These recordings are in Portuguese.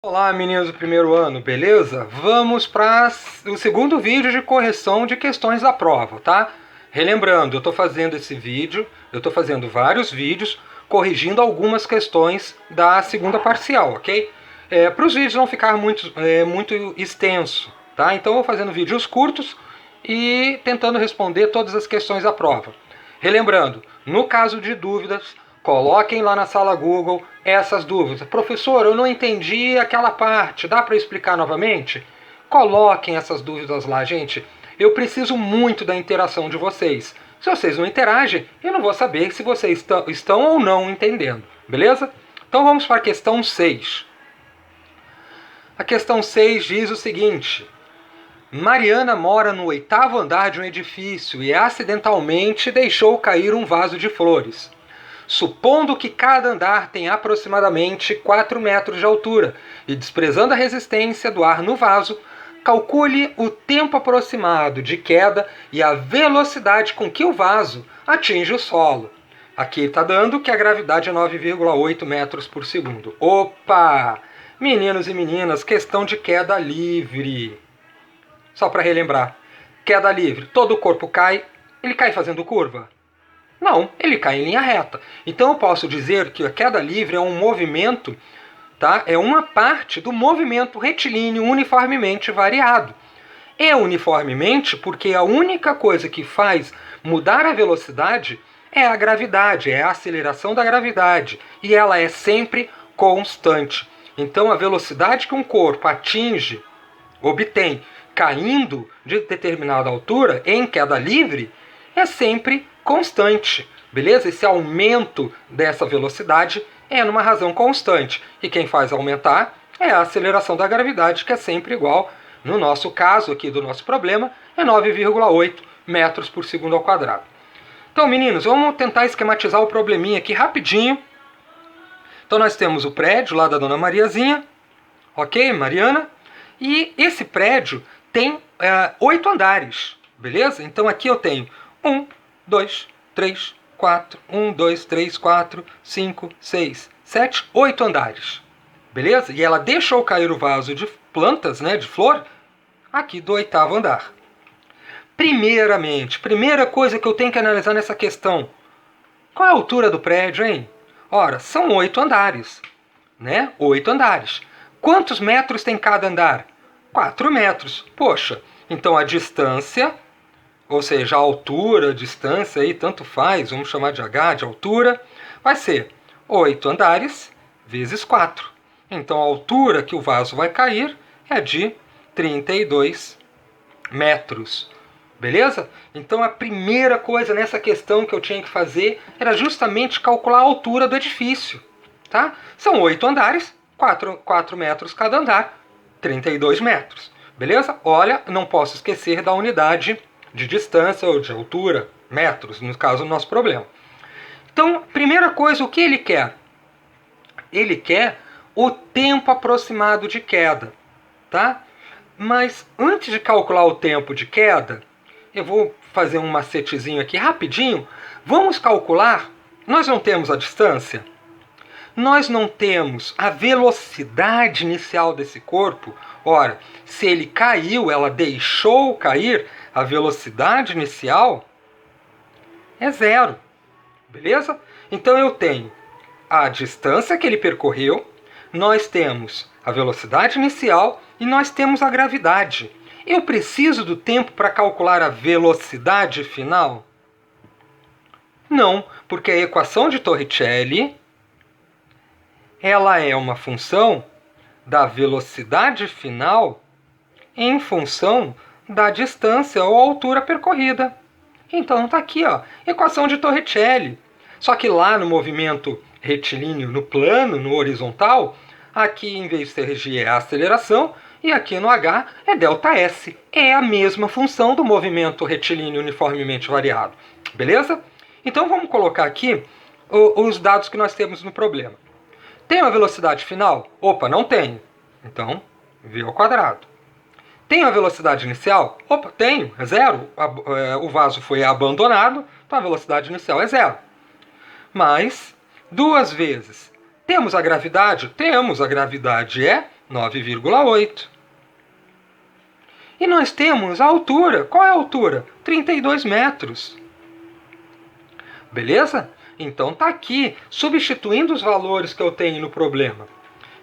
Olá meninos do primeiro ano, beleza? Vamos para o segundo vídeo de correção de questões da prova, tá? Relembrando, eu estou fazendo esse vídeo, eu estou fazendo vários vídeos corrigindo algumas questões da segunda parcial, ok? Para os vídeos não ficar muito extenso, tá? Então eu vou fazendo vídeos curtos e tentando responder todas as questões da prova. Relembrando, no caso de dúvidas, coloquem lá na sala Google essas dúvidas. Professor, eu não entendi aquela parte, dá para explicar novamente? Coloquem essas dúvidas lá, gente. Eu preciso muito da interação de vocês. Se vocês não interagem, eu não vou saber se vocês estão ou não entendendo, beleza? Então vamos para a questão 6. A questão 6 diz o seguinte: Mariana mora no 8º andar de um edifício e acidentalmente deixou cair um vaso de flores. Supondo que cada andar tem aproximadamente 4 metros de altura e desprezando a resistência do ar no vaso, calcule o tempo aproximado de queda e a velocidade com que o vaso atinge o solo. Aqui está dando que a gravidade é 9,8 metros por segundo. Opa! Meninos e meninas, questão de queda livre. Só para relembrar, queda livre, todo o corpo cai, ele cai fazendo curva? Não, ele cai em linha reta. Então eu posso dizer que a queda livre é um movimento, tá? É uma parte do movimento retilíneo uniformemente variado. É uniformemente porque a única coisa que faz mudar a velocidade é a gravidade, é a aceleração da gravidade. E ela é sempre constante. Então a velocidade que um corpo obtém caindo de determinada altura em queda livre é sempre constante, beleza? Esse aumento dessa velocidade é numa razão constante. E quem faz aumentar é a aceleração da gravidade, que é sempre igual, no nosso caso aqui do nosso problema, é 9,8 metros por segundo ao quadrado. Então, meninos, vamos tentar esquematizar o probleminha aqui rapidinho. Então nós temos o prédio lá da Dona Mariazinha, ok, Mariana? E esse prédio tem 8 andares, beleza? Então aqui eu tenho 1, 2, 3, 4, 1, 2, 3, 4, 5, 6, 7, 8 andares. Beleza? E ela deixou cair o vaso de plantas, né, de flor, aqui do 8º andar. Primeiramente, primeira coisa que eu tenho que analisar nessa questão: qual é a altura do prédio, hein? Ora, são 8 andares, né? 8 andares. Quantos metros tem cada andar? 4 metros. Poxa, então a distância, ou seja, a altura, a distância, aí, tanto faz, vamos chamar de h, de altura, vai ser 8 andares vezes 4. Então a altura que o vaso vai cair é de 32 metros. Beleza? Então a primeira coisa nessa questão que eu tinha que fazer era justamente calcular a altura do edifício. Tá? São 8 andares, 4 metros cada andar, 32 metros. Beleza? Olha, não posso esquecer da unidade de distância ou de altura, metros, no caso do nosso problema. Então, primeira coisa, o que ele quer? Ele quer o tempo aproximado de queda, tá? Mas antes de calcular o tempo de queda, eu vou fazer um macetezinho aqui rapidinho. Vamos calcular, nós não temos a distância, nós não temos a velocidade inicial desse corpo. Ora, se ele caiu, ela deixou cair, a velocidade inicial é 0. Beleza? Então eu tenho a distância que ele percorreu, nós temos a velocidade inicial e nós temos a gravidade. Eu preciso do tempo para calcular a velocidade final? Não, porque a equação de Torricelli ela é uma função da velocidade final em função da distância ou altura percorrida. Então está aqui, ó, equação de Torricelli. Só que lá no movimento retilíneo, no plano, no horizontal, aqui em vez de ser G é a aceleração e aqui no H é ΔS. É a mesma função do movimento retilíneo uniformemente variado. Beleza? Então vamos colocar aqui os dados que nós temos no problema. Tem uma velocidade final? Opa, não tenho. Então, v ao quadrado. Tem a velocidade inicial? Opa, tenho, é 0. O vaso foi abandonado, então a velocidade inicial é 0. Mas, 2 vezes. Temos a gravidade? Temos, a gravidade é 9,8. E nós temos a altura. Qual é a altura? 32 metros. Beleza? Então está aqui, substituindo os valores que eu tenho no problema.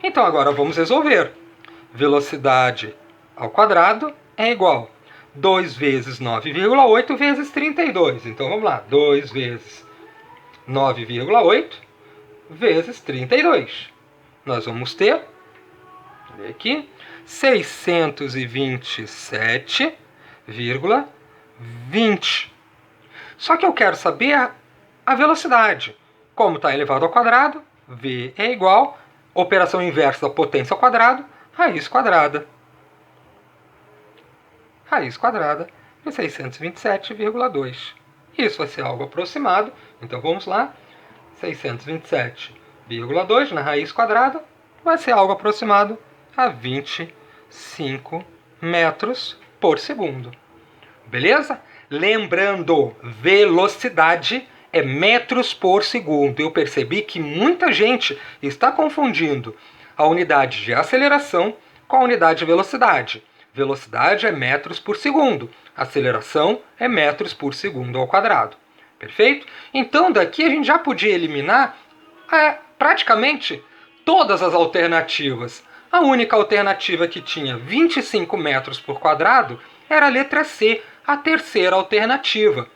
Então agora vamos resolver. Velocidade ao quadrado é igual a 2 vezes 9,8 vezes 32. Então vamos lá. 2 vezes 9,8 vezes 32. Nós vamos ter, vou ler aqui, 627,20. Só que eu quero saber a velocidade. Como está elevado ao quadrado, V é igual a operação inversa da potência ao quadrado, raiz quadrada. Raiz quadrada de 627,2. Isso vai ser algo aproximado. Então vamos lá. 627,2 na raiz quadrada vai ser algo aproximado a 25 metros por segundo. Beleza? Lembrando, velocidade é metros por segundo. Eu percebi que muita gente está confundindo a unidade de aceleração com a unidade de velocidade. Velocidade é metros por segundo. Aceleração é metros por segundo ao quadrado. Perfeito? Então daqui a gente já podia eliminar praticamente todas as alternativas. A única alternativa que tinha 25 metros por quadrado era a letra C, a terceira alternativa.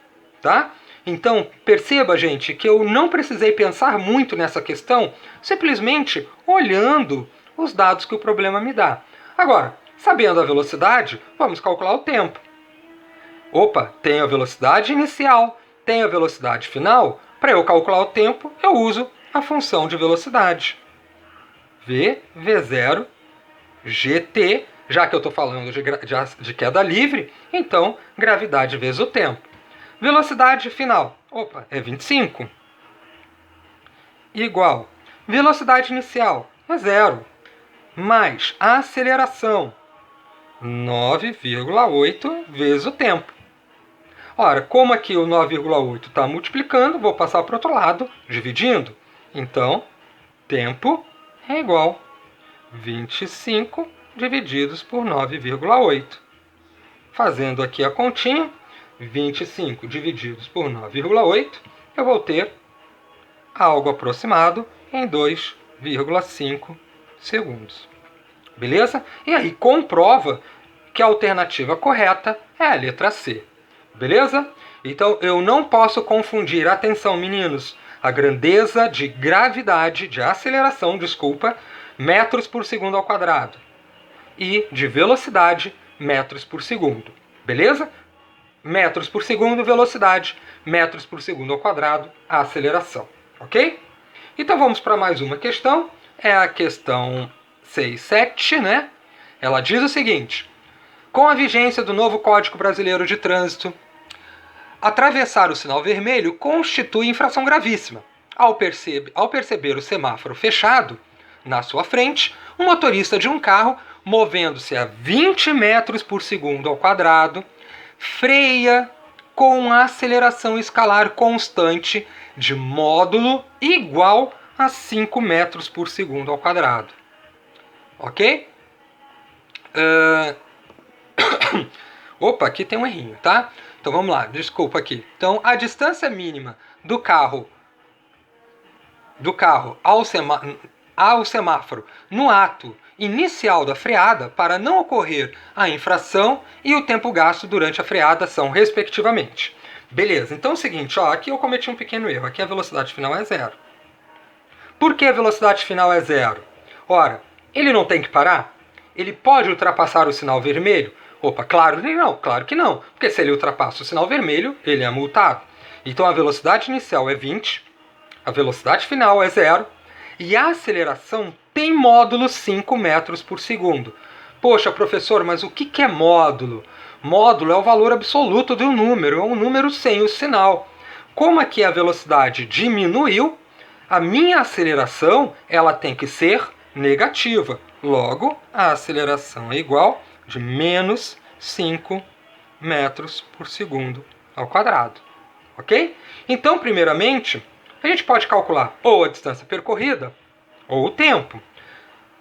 Tá? Então, perceba, gente, que eu não precisei pensar muito nessa questão, simplesmente olhando os dados que o problema me dá. Agora, sabendo a velocidade, vamos calcular o tempo. Opa, tenho a velocidade inicial, tenho a velocidade final. Para eu calcular o tempo, eu uso a função de velocidade. V0, gt, já que eu estou falando de queda livre, então gravidade vezes o tempo. Velocidade final, opa, é 25. Igual, velocidade inicial é 0, mais a aceleração, 9,8 vezes o tempo. Ora, como aqui o 9,8 está multiplicando, vou passar para o outro lado, dividindo. Então, tempo é igual a 25 divididos por 9,8. Fazendo aqui a continha, 25 divididos por 9,8, eu vou ter algo aproximado em 2,5 segundos. Beleza? E aí comprova que a alternativa correta é a letra C. Beleza? Então eu não posso confundir, atenção meninos, a grandeza de gravidade, de aceleração, desculpa, metros por segundo ao quadrado, e de velocidade, metros por segundo. Beleza? Metros por segundo, velocidade, metros por segundo ao quadrado, a aceleração. Ok? Então vamos para mais uma questão. É a questão 6.7, né? Ela diz o seguinte: com a vigência do novo Código Brasileiro de Trânsito, atravessar o sinal vermelho constitui infração gravíssima. Ao perceber o semáforo fechado na sua frente, o motorista de um carro, movendo-se a 20 metros por segundo ao quadrado, freia com a aceleração escalar constante de módulo igual a 5 metros por segundo ao quadrado. Ok? Opa, aqui tem um errinho, tá? Então vamos lá, desculpa aqui. Então a distância mínima do carro ao semáforo no ato inicial da freada para não ocorrer a infração e o tempo gasto durante a freada são respectivamente. Beleza, então é o seguinte, ó, aqui eu cometi um pequeno erro. Aqui a velocidade final é 0. Por que a velocidade final é 0? Ora, ele não tem que parar? Ele pode ultrapassar o sinal vermelho? Opa, claro que não. Porque se ele ultrapassa o sinal vermelho, ele é multado. Então a velocidade inicial é 20, a velocidade final é 0, e a aceleração tem módulo 5 metros por segundo. Poxa, professor, mas o que é módulo? Módulo é o valor absoluto de um número, é um número sem o sinal. Como aqui a velocidade diminuiu, a minha aceleração ela tem que ser negativa. Logo, a aceleração é igual de menos 5 metros por segundo ao quadrado. Ok? Então, primeiramente, a gente pode calcular ou a distância percorrida ou o tempo.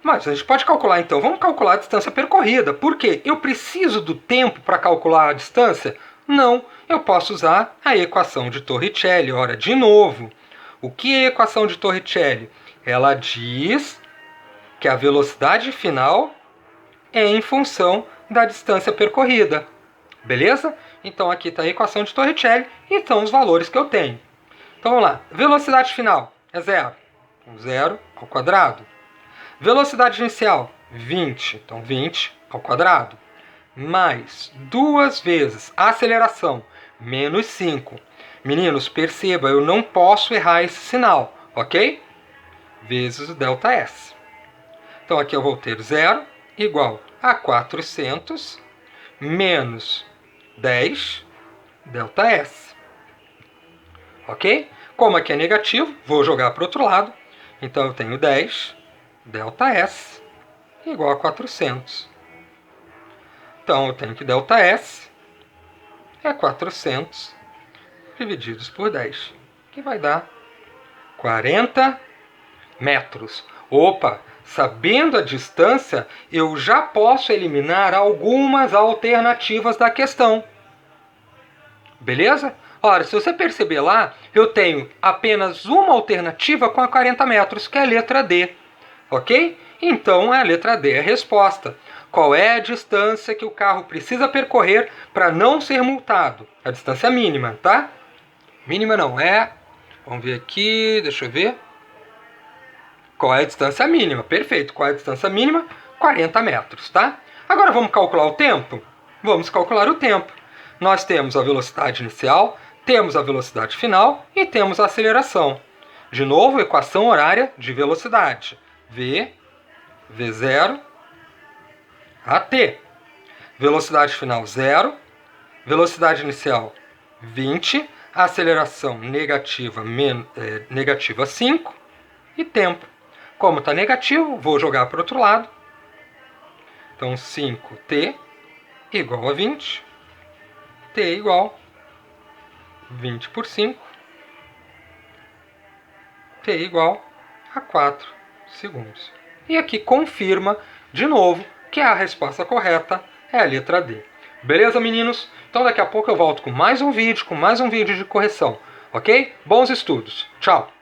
Mas a gente pode calcular então, vamos calcular a distância percorrida. Por quê? Eu preciso do tempo para calcular a distância? Não, eu posso usar a equação de Torricelli. Ora, de novo, o que é a equação de Torricelli? Ela diz que a velocidade final é em função da distância percorrida. Beleza? Então aqui está a equação de Torricelli e estão os valores que eu tenho. Então vamos lá. Velocidade final é 0. Então 0 ao quadrado. Velocidade inicial, 20. Então 20 ao quadrado. Mais 2 vezes a aceleração, menos 5. Meninos, perceba, eu não posso errar esse sinal, ok? Vezes o ΔS. Então aqui eu vou ter 0 igual a 400 menos 10 ΔS. Ok? Como aqui é negativo, vou jogar para o outro lado. Então eu tenho 10 ΔS igual a 400. Então eu tenho que ΔS é 400 divididos por 10, que vai dar 40 metros. Opa! Sabendo a distância, eu já posso eliminar algumas alternativas da questão. Beleza? Ora, se você perceber lá, eu tenho apenas uma alternativa com a 40 metros, que é a letra D. Ok? Então, a letra D é a resposta. Qual é a distância que o carro precisa percorrer para não ser multado? A distância mínima, tá? Mínima não é... Vamos ver aqui, deixa eu ver. Qual é a distância mínima? Perfeito. Qual é a distância mínima? 40 metros, tá? Agora vamos calcular o tempo? Vamos calcular o tempo. Nós temos a velocidade inicial, temos a velocidade final e temos a aceleração. De novo, equação horária de velocidade. V, V0, AT. Velocidade final 0, velocidade inicial 20, aceleração negativa 5 e tempo. Como está negativo, vou jogar para o outro lado. Então 5t igual a 20. T igual 20 por 5. T igual a 4 segundos. E aqui confirma, de novo, que a resposta correta é a letra D. Beleza, meninos? Então daqui a pouco eu volto com mais um vídeo de correção. Ok? Bons estudos. Tchau!